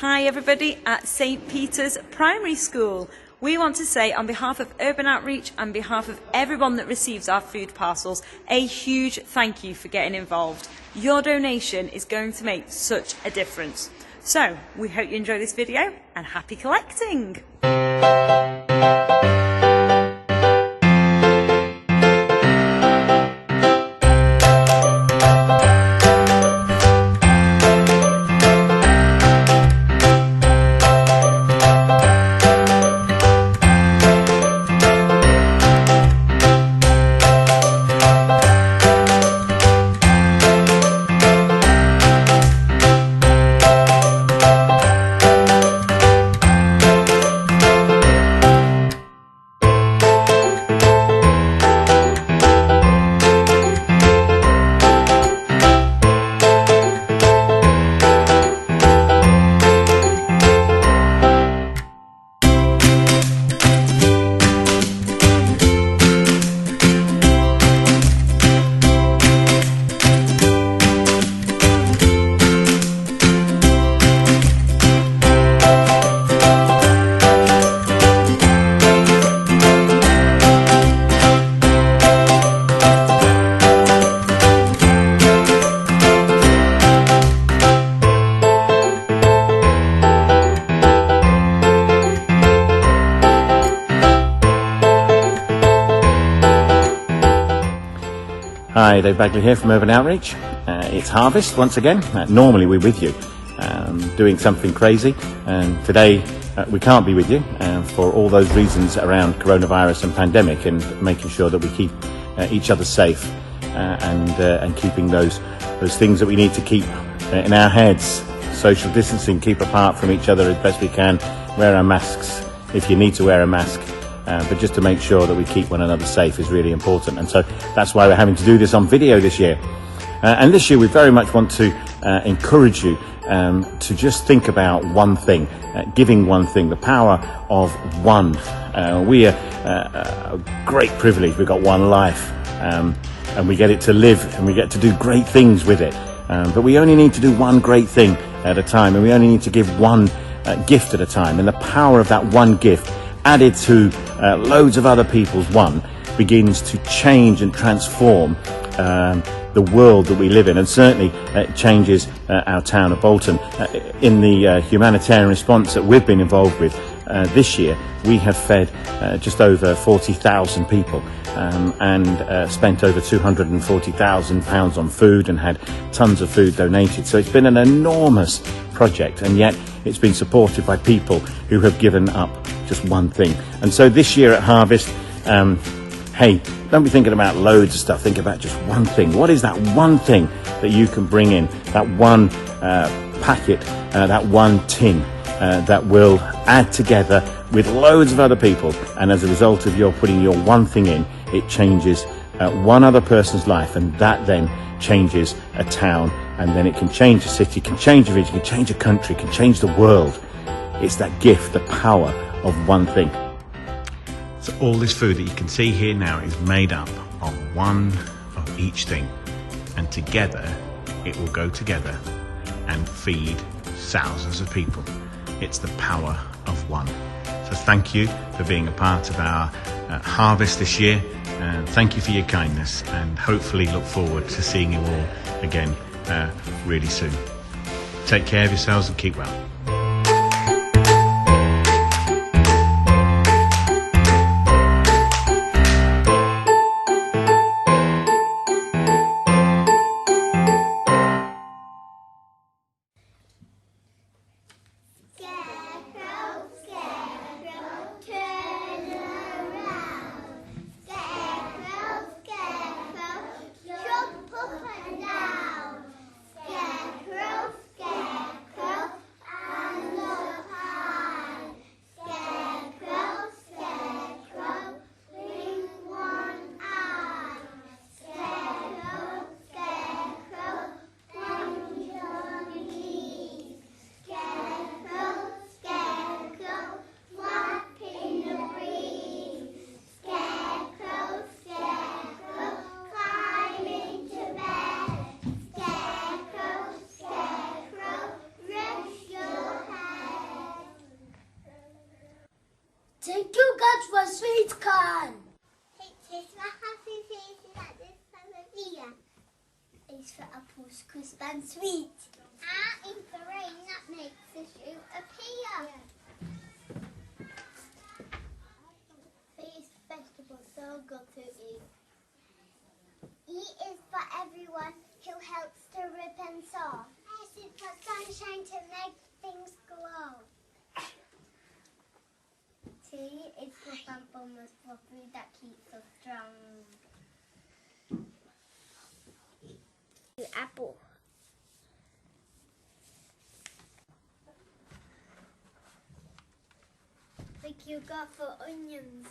Hi everybody at St Peter's Primary School. We want to say on behalf of Urban Outreach and on behalf of everyone that receives our food parcels, a huge thank you for getting involved. Your donation is going to make such a difference. So we hope you enjoy this video and happy collecting. Hi, Dave Bagley here from Urban Outreach. It's harvest once again. Normally we're with you doing something crazy, and today we can't be with you for all those reasons around coronavirus and pandemic, and making sure that we keep each other safe and keeping those things that we need to keep in our heads. Social distancing, keep apart from each other as best we can, wear our masks if you need to wear a mask. But just to make sure that we keep one another safe is really important, and so that's why we're having to do this on video this year. And this year we very much want to encourage you to just think about one thing, giving one thing, the power of one. We are a great privilege. We've got one life, and we get it to live, and we get to do great things with it. But we only need to do one great thing at a time, and we only need to give one gift at a time. And the power of that one gift, added to loads of other people's one, begins to change and transform the world that we live in, and certainly changes our town of Bolton. In the humanitarian response that we've been involved with this year, we have fed just over 40,000 people and spent over £240,000 on food and had tons of food donated. So it's been an enormous project, and yet it's been supported by people who have given up just one thing. And so this year at Harvest, hey, don't be thinking about loads of stuff. Think about just one thing. What is that one thing that you can bring in, that one packet, that one tin that will add together with loads of other people, and as a result of your putting your one thing in, it changes one other person's life, and that then changes a town, and then it can change a city, can change a region, can change a country, can change the world. It's that gift, the power of one thing. So all this food that you can see here now is made up of one of each thing, and together it will go together and feed thousands of people. It's the power of one. So thank you for being a part of our harvest this year, and thank you for your kindness, and hopefully look forward to seeing you all again really soon. Take care of yourselves and keep well. looks crisp and sweet. And in the rain, that makes the shoe appear. These vegetables so good to eat. E is for everyone who helps to rip and saw. S is for sunshine to make things glow. T is for pamplemousse for food that keeps us strong. Apple. The Q got for onions.